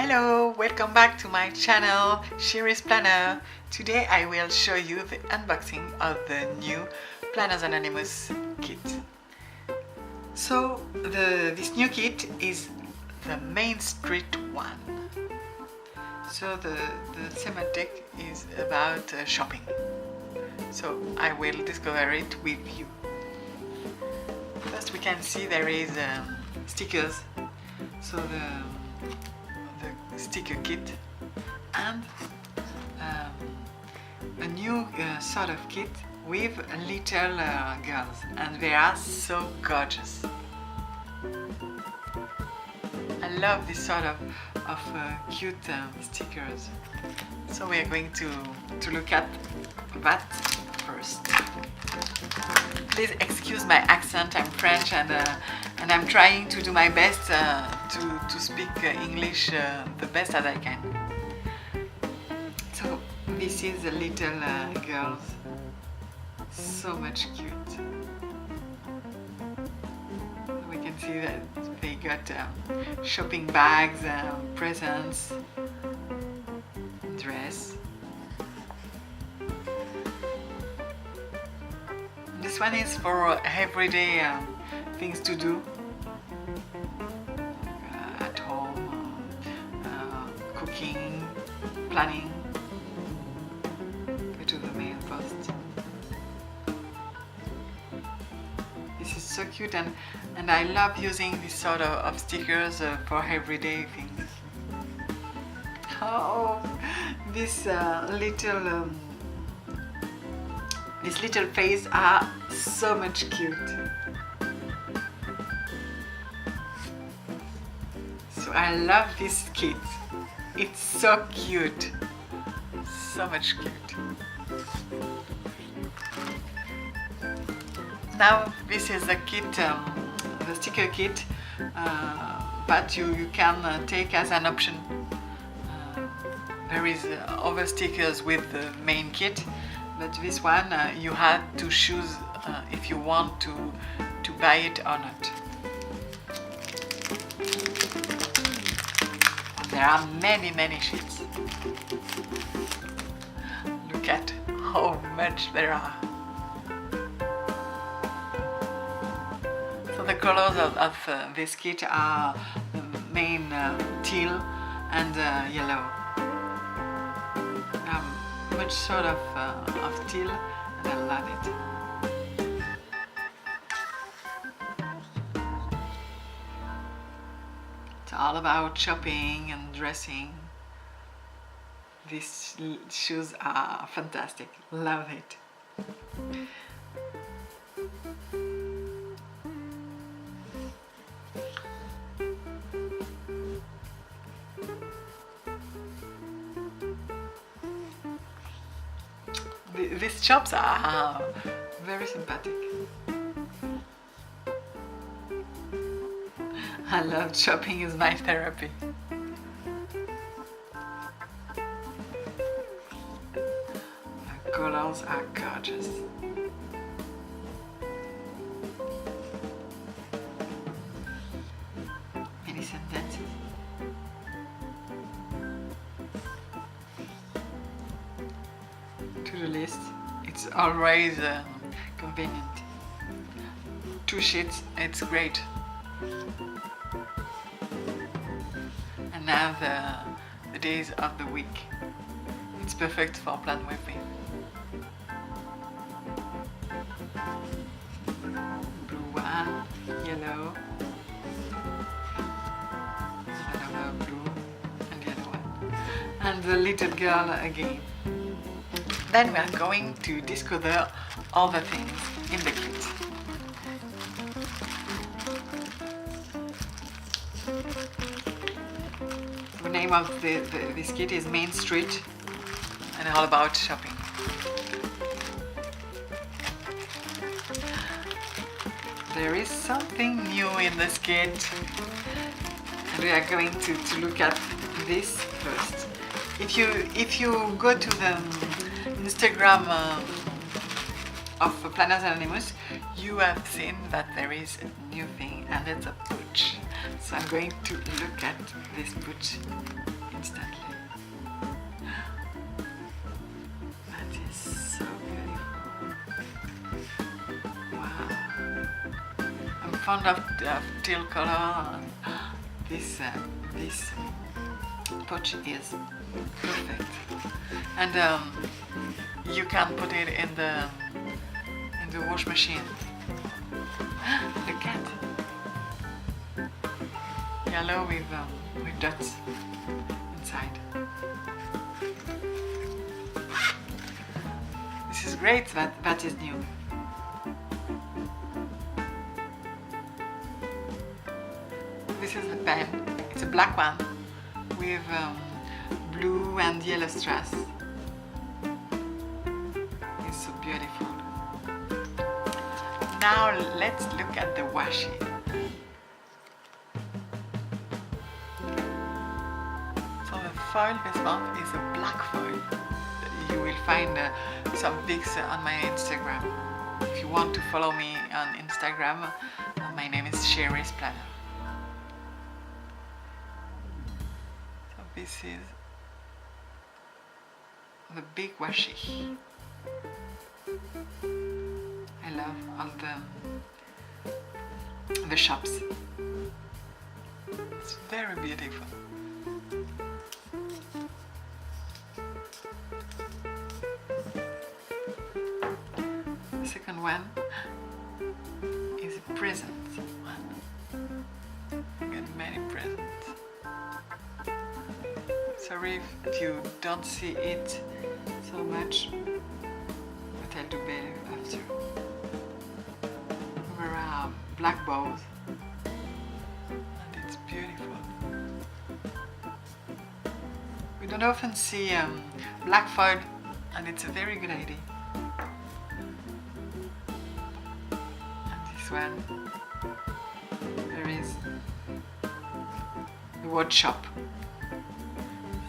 Hello, welcome back to my channel, shireeceplanner. Today I will show you the unboxing of the new Planners Anonymous kit. So this new kit is the Main Street one. So the thematic is about shopping. So I will discover it with you. First we can see there is stickers. So the sticker kit and a new sort of kit with little girls, and they are so gorgeous. I love this sort of cute stickers. So we are going to look at that first. Please excuse my accent, I'm French and I'm trying to do my best to speak English the best as I can. So this is the little girls, so much cute. We can see that they got shopping bags, presents, dress. This one is for everyday things to do at home, cooking, planning. Go to the mail post. This is so cute, and I love using this sort of stickers for everyday things. Oh, this little face are so much cute. So I love this kit. It's so cute. So much cute. Now this is the kit, the sticker kit, but you can take as an option. There is other stickers with the main kit, but this one you had to choose if you want to buy it or not. There are many sheets. Look at how much there are. So the colors of this kit are the main teal and yellow. Much sort of teal, and I love it. It's all about shopping and dressing. These shoes are fantastic. Love it. These shops are very sympathetic. I love shopping, is my therapy. The colors are gorgeous. Many sentences. To the list, it's always convenient. 2 sheets, it's great. And now the days of the week, it's perfect for plan with me. Blue one, yellow, another blue and the other one, and the little girl again. Then we are going to discover all the things in the kit. The name of this kit is Main Street, and all about shopping. There is something new in this kit, and we are going to look at this first. If you go to the Instagram of Planners Anonymous, you have seen that there is a new thing, and it's a pouch. So I'm going to look at this pooch instantly. That is so beautiful. Wow. I'm fond of teal color. This pooch is perfect. And you can put it in the wash machine. Look at yellow with dots inside. This is great. That is new. This is the pen. It's a black one with blue and yellow strass. It's so beautiful. Now let's look at the washi. So the foil this month is a black foil. You will find some pics on my Instagram. If you want to follow me on Instagram, my name is shireeceplanner. So this is the big washi. I love all the shops. It's very beautiful. The second one is a present one. I got many presents. Sorry if you don't see it so much, but I'll do better after. There are black bows, and it's beautiful. We don't often see black foil, and it's a very good idea. And this one, there is the word shop.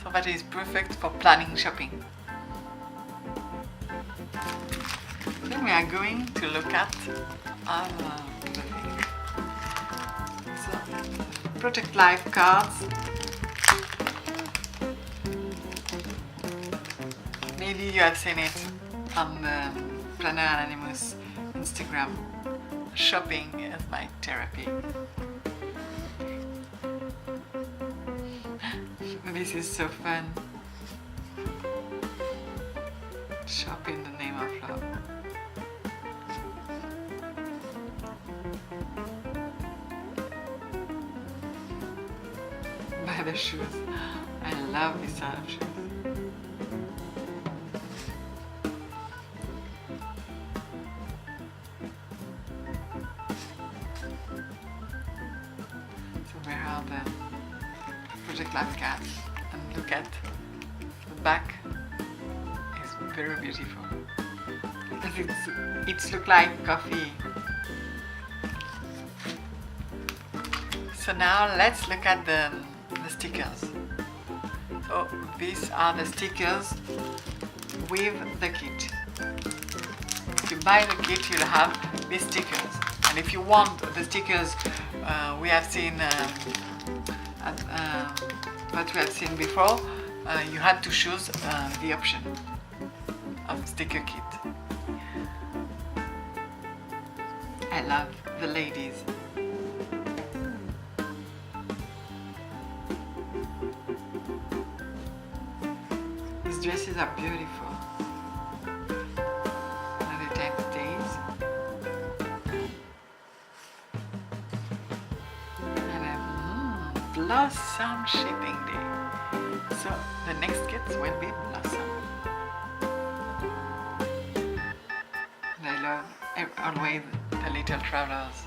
So that is perfect for planning shopping. Then we are going to look at the thing. So, Project Life cards. Maybe you have seen it on the Planner Anonymous Instagram. Shopping is my therapy. This is so fun. Shop in the name of love. Buy the shoes. I love this kind of shoes. So where are the Project Life cards? And look at the back. It's very beautiful. It looks like coffee. So now let's look at the stickers. So these are the stickers with the kit. If you buy the kit, you'll have these stickers. And if you want the stickers we have seen what we have seen before, you had to choose the option of sticker kit. I love the ladies. These dresses are beautiful. Another type of days. And Blossom Shipping Day. So the next kits will be Blossom. And I love always the little travelers.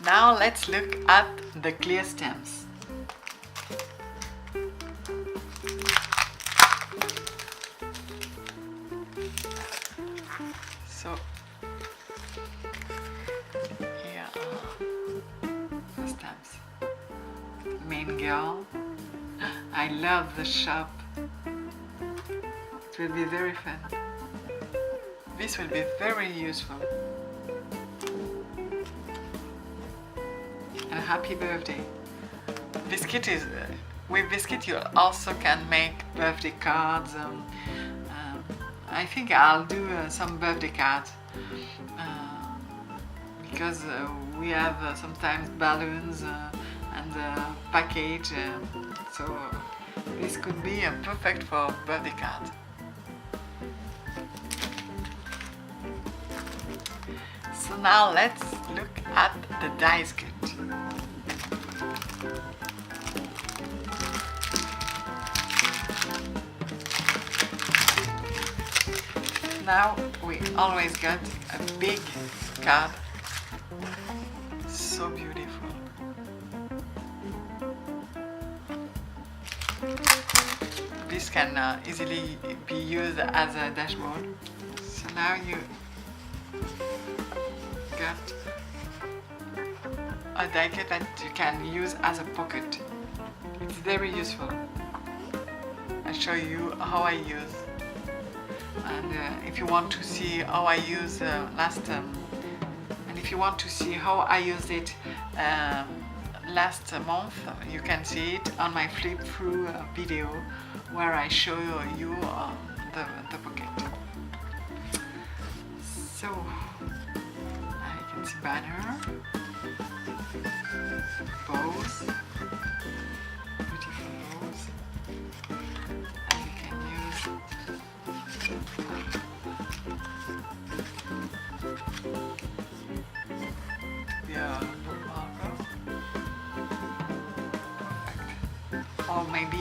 Now let's look at the clear stamps. So here are the stamps. Main girl. I love the shop. It will be very fun. This will be very useful. And happy birthday. This kit is, with this kit you also can make birthday cards. I think I'll do some birthday cards because we have sometimes balloons and package, so this could be perfect for birthday cards. So now let's look at the dice kit. Now we always got a big card, so beautiful. This can easily be used as a dashboard. So now you got a die cut that you can use as a pocket. It's very useful. I'll show you how I use. And if you want to see how I use and if you want to see how I used it last month, you can see it on my flip through video where I show you the pocket. So I can see banner, bows, beautiful bows, and you can use bookmarker. Perfect. Or maybe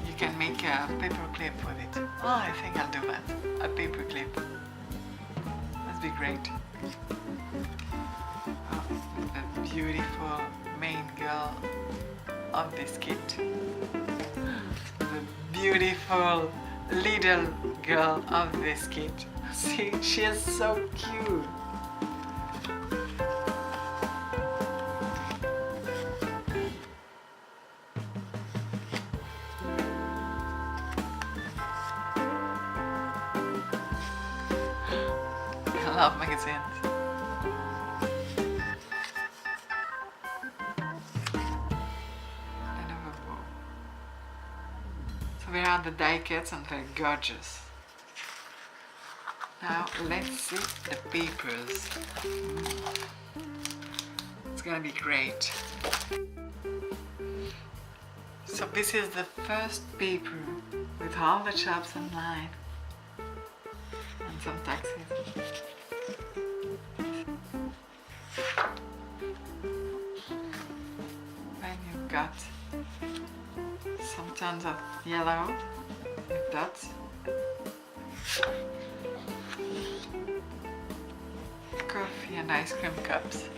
you can make a paper clip with it. Oh, I think I'll do that. A paper clip. That'd be great. Oh, the beautiful main girl of this kit. The beautiful little girl of this kit. See, she is so cute. I love magazines. Another bow. So there are the die cuts and they're gorgeous. Now let's see the papers. It's gonna be great. So this is the first paper with all the shops online and some taxes. Then you've got some tons of yellow with dots. Coffee and ice cream cups.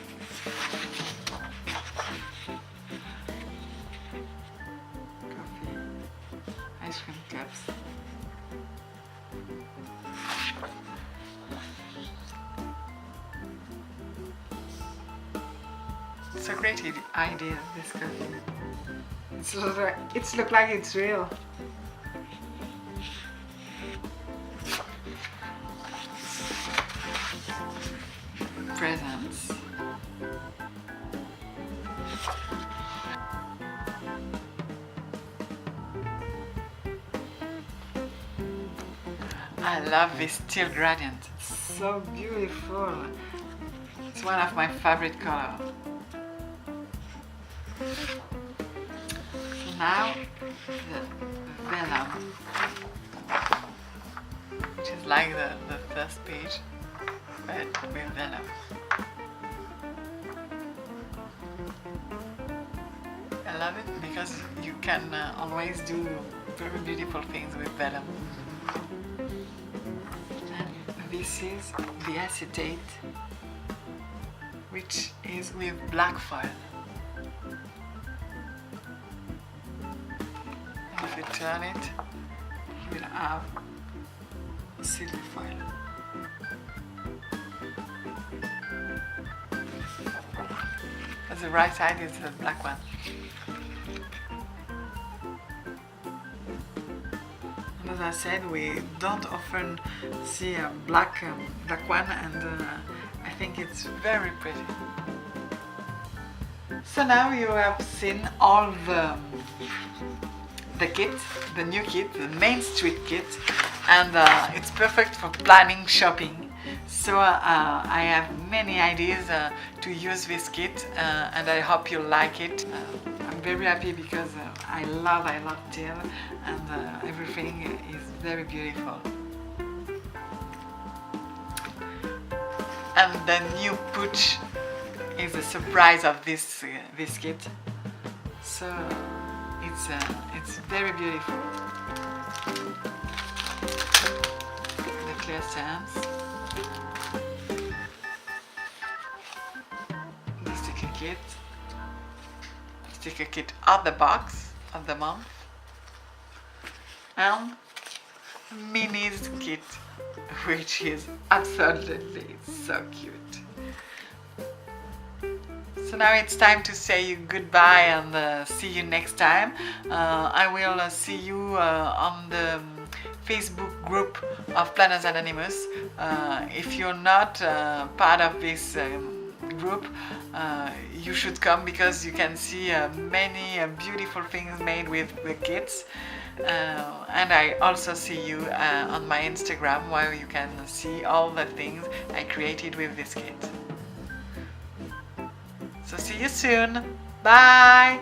Coffee, ice cream cups. It's a great idea, this coffee. It's look like it's real. Presents. I love this teal gradient. It's so beautiful. It's one of my favorite colors. So now the vellum, which is like the first page, but with vellum. I love it because you can always do very beautiful things with vellum. And this is the acetate, which is with black foil. And if you turn it, you will have silver foil. But the right side is the black one. On as I said, we don't often see a black one, and I think it's very pretty. So now you have seen all the kit, the new kit, the Main Street kit, and it's perfect for planning shopping. So I have many ideas to use this kit, and I hope you like it. I'm very happy because I love teal, and everything is very beautiful. And the new pooch is the surprise of this kit. So it's very beautiful. The clear stamps. The sticker kit of the box of the month, and Minnie's kit, which is absolutely so cute. So now it's time to say you goodbye and see you next time. I will see you on the Facebook group of Planners Anonymous. If you're not part of this group, you should come, because you can see many beautiful things made with the kits. And I also see you on my Instagram, where you can see all the things I created with this kit. So see you soon. Bye!